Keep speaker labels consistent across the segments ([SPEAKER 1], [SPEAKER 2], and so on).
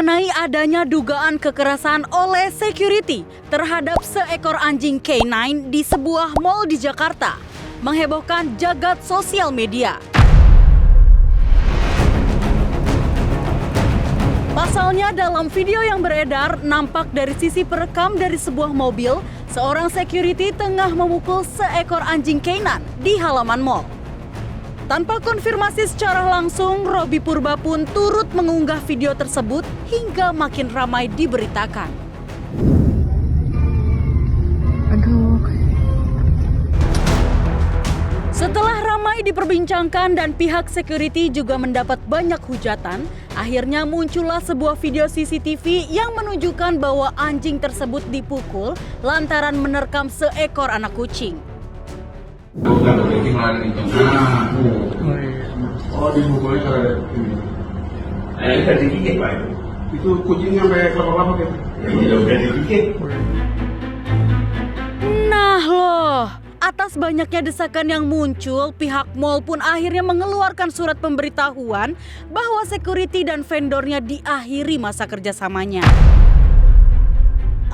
[SPEAKER 1] mengenai adanya dugaan kekerasan oleh security terhadap seekor anjing K9 di sebuah mal di Jakarta, menghebohkan jagat sosial media. Pasalnya dalam video yang beredar, nampak dari sisi perekam dari sebuah mobil, seorang security tengah memukul seekor anjing K9 di halaman mal. Tanpa konfirmasi secara langsung, Robby Purba pun turut mengunggah video tersebut hingga makin ramai diberitakan. Setelah ramai diperbincangkan dan pihak security juga mendapat banyak hujatan, akhirnya muncullah sebuah video CCTV yang menunjukkan bahwa anjing tersebut dipukul lantaran menerkam seekor anak kucing.
[SPEAKER 2] Oh, dipukulnya karena ini.
[SPEAKER 3] Ini udah digigit, Pak.
[SPEAKER 2] Itu kucingnya sampai kelapa-kelapa gitu.
[SPEAKER 3] Ya udah digigit.
[SPEAKER 1] Nah loh, atas banyaknya desakan yang muncul, pihak mal pun akhirnya mengeluarkan surat pemberitahuan bahwa security dan vendornya diakhiri masa kerjasamanya.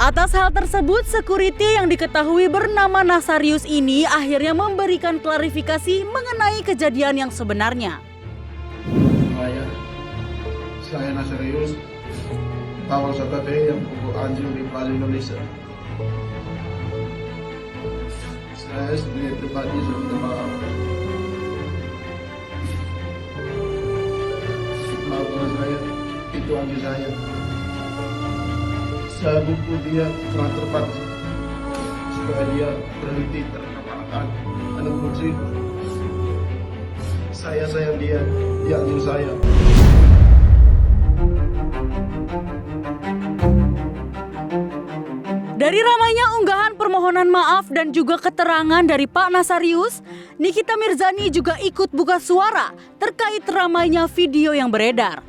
[SPEAKER 1] Atas hal tersebut, security yang diketahui bernama Nasarius ini akhirnya memberikan klarifikasi mengenai kejadian yang sebenarnya.
[SPEAKER 2] Saya Nasarius, tawang sakate yang pukul anjing di Plaza Indonesia. Saya sendiri pribadi sudah minta maaf. Maafkan saya, itu anjing saya. Saya pukul dia karena terpaksa supaya dia berhenti terkena anak kucing. Saya sayang dia anjing saya.
[SPEAKER 1] Dari ramainya unggahan permohonan maaf dan juga keterangan dari Pak Nasarius, Nikita Mirzani juga ikut buka suara terkait ramainya video yang beredar.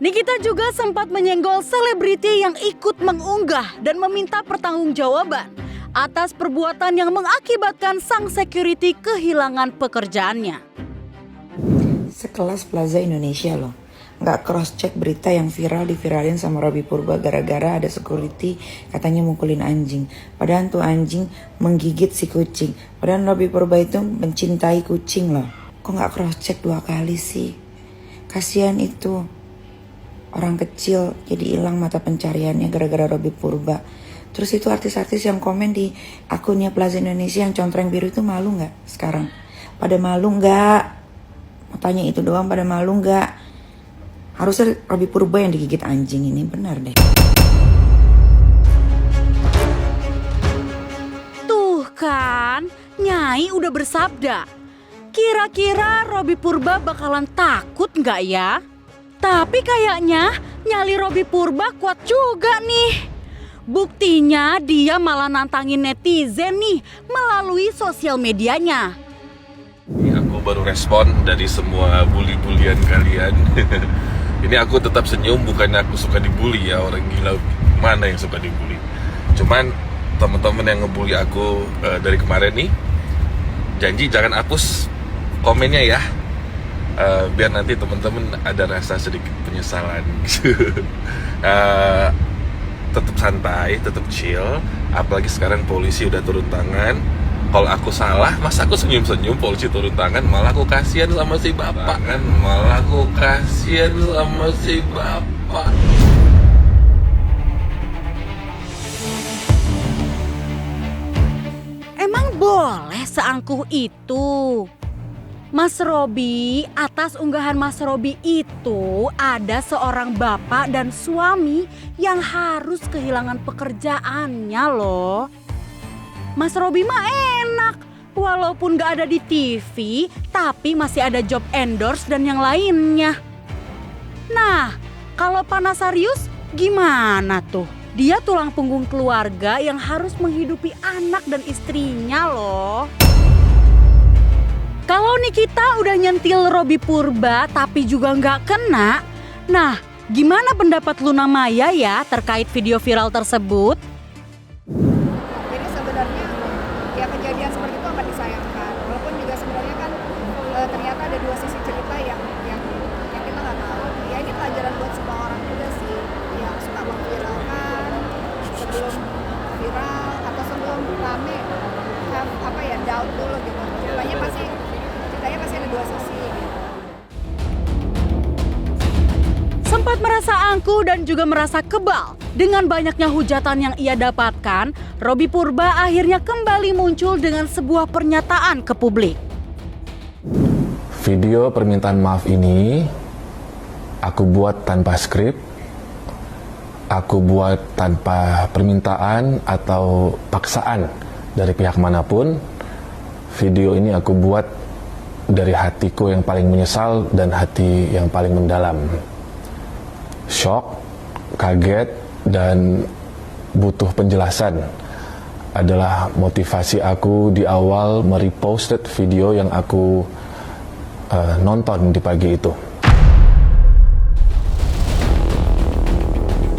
[SPEAKER 1] Nikita juga sempat menyenggol selebriti yang ikut mengunggah dan meminta pertanggungjawaban atas perbuatan yang mengakibatkan sang security kehilangan pekerjaannya.
[SPEAKER 4] Sekelas Plaza Indonesia loh. Nggak cross-check berita yang viral diviralin sama Robby Purba gara-gara ada security katanya mukulin anjing. Padahal tuh anjing menggigit si kucing. Padahal Robby Purba itu mencintai kucing loh. Kok nggak cross-check 2 kali sih? Kasihan itu. Orang kecil jadi hilang mata pencariannya gara-gara Robby Purba. Terus itu artis-artis yang komen di akunnya Plaza Indonesia yang contreng biru itu malu nggak sekarang? Pada malu nggak? Mau tanya itu doang, pada malu nggak? Harusnya Robby Purba yang digigit anjing ini, benar deh.
[SPEAKER 1] Tuh kan, Nyai udah bersabda. Kira-kira Robby Purba bakalan takut nggak ya? Tapi kayaknya nyali Robby Purba kuat juga nih. Buktinya dia malah nantangin netizen nih melalui sosial medianya.
[SPEAKER 5] Aku baru respon dari semua bully-bulian kalian. Ini aku tetap senyum, bukannya aku suka dibully ya, orang gila mana yang suka dibully. Cuman teman-teman yang ngebully aku dari kemarin nih, janji jangan hapus komennya ya. Biar nanti teman-teman ada rasa sedikit penyesalan. Tetap santai, tetap chill. Apalagi sekarang polisi udah turun tangan. Kalau aku salah, masa aku senyum-senyum polisi turun tangan, malah aku kasihan sama si bapak kan, malah aku kasihan sama si bapak.
[SPEAKER 1] Emang boleh seangkuh itu? Mas Robby, atas unggahan Mas Robby itu ada seorang bapak dan suami yang harus kehilangan pekerjaannya loh. Mas Robby mah enak, walaupun gak ada di TV, tapi masih ada job endorse dan yang lainnya. Nah, kalau Pak Nasarius gimana tuh? Dia tulang punggung keluarga yang harus menghidupi anak dan istrinya loh. Kalau Nikita udah nyentil Robby Purba tapi juga nggak kena, nah gimana pendapat Luna Maya ya terkait video viral tersebut?
[SPEAKER 6] Jadi sebenarnya ya kejadian seperti itu amat disayangkan. Walaupun juga sebenarnya kan ternyata ada 2 sisi cerita yang kita nggak tahu. Ya ini pelajaran buat semua orang juga sih.
[SPEAKER 1] Angkuh dan juga merasa kebal dengan banyaknya hujatan yang ia dapatkan, Robby Purba akhirnya kembali muncul dengan sebuah pernyataan ke publik.
[SPEAKER 5] Video permintaan maaf ini aku buat tanpa skrip, aku buat tanpa permintaan atau paksaan dari pihak manapun. Video ini aku buat dari hatiku yang paling menyesal dan hati yang paling mendalam. Shock, kaget, dan butuh penjelasan adalah motivasi aku di awal mereposted video yang aku nonton di pagi itu.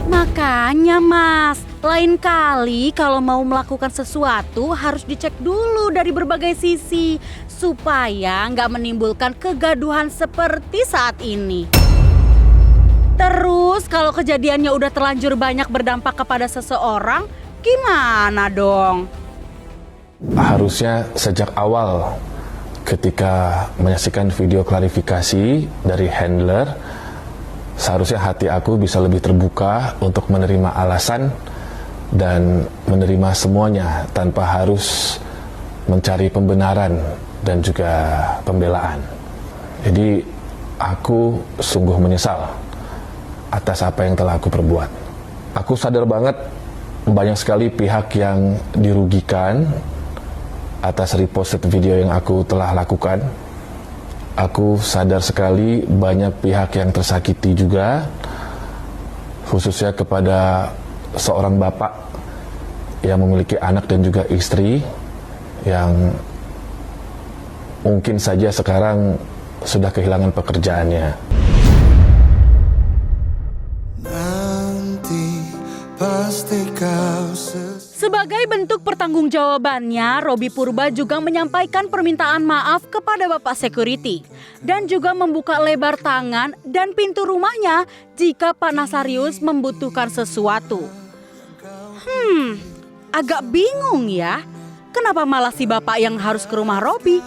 [SPEAKER 1] Makanya Mas, lain kali kalau mau melakukan sesuatu harus dicek dulu dari berbagai sisi supaya nggak menimbulkan kegaduhan seperti saat ini. Terus kalau kejadiannya udah terlanjur banyak berdampak kepada seseorang, gimana dong?
[SPEAKER 5] Harusnya sejak awal ketika menyaksikan video klarifikasi dari handler, seharusnya hati aku bisa lebih terbuka untuk menerima alasan dan menerima semuanya tanpa harus mencari pembenaran dan juga pembelaan. Jadi aku sungguh menyesal atas apa yang telah aku perbuat. Aku sadar banget banyak sekali pihak yang dirugikan atas reposted video yang aku telah lakukan. Aku sadar sekali banyak pihak yang tersakiti juga, khususnya kepada seorang bapak yang memiliki anak dan juga istri yang mungkin saja sekarang sudah kehilangan pekerjaannya.
[SPEAKER 7] Nanti pasti kau
[SPEAKER 1] Sebagai bentuk pertanggungjawabannya, Robby Purba juga menyampaikan permintaan maaf kepada Bapak Security dan juga membuka lebar tangan dan pintu rumahnya jika Pak Nasarius membutuhkan sesuatu. Agak bingung ya, kenapa malah si Bapak yang harus ke rumah Robby?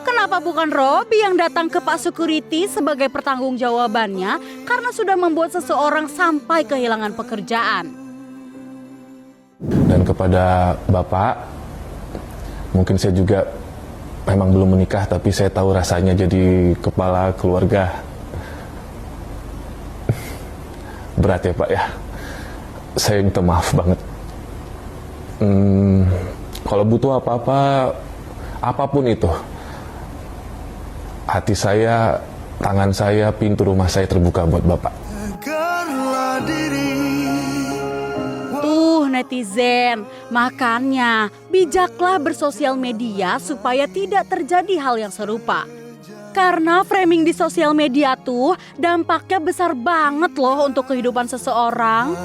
[SPEAKER 1] Kenapa bukan Robby yang datang ke Pak Security sebagai pertanggungjawabannya karena sudah membuat seseorang sampai kehilangan pekerjaan?
[SPEAKER 5] Dan kepada Bapak, mungkin saya juga memang belum menikah, tapi saya tahu rasanya jadi kepala keluarga. Berat ya Pak ya. Saya minta maaf banget. Kalau butuh apa-apa, apapun itu, hati saya, tangan saya, pintu rumah saya terbuka buat Bapak.
[SPEAKER 7] tegarlah diri.
[SPEAKER 1] Netizen, makanya bijaklah bersosial media supaya tidak terjadi hal yang serupa. Karena framing di sosial media tuh dampaknya besar banget loh untuk kehidupan seseorang.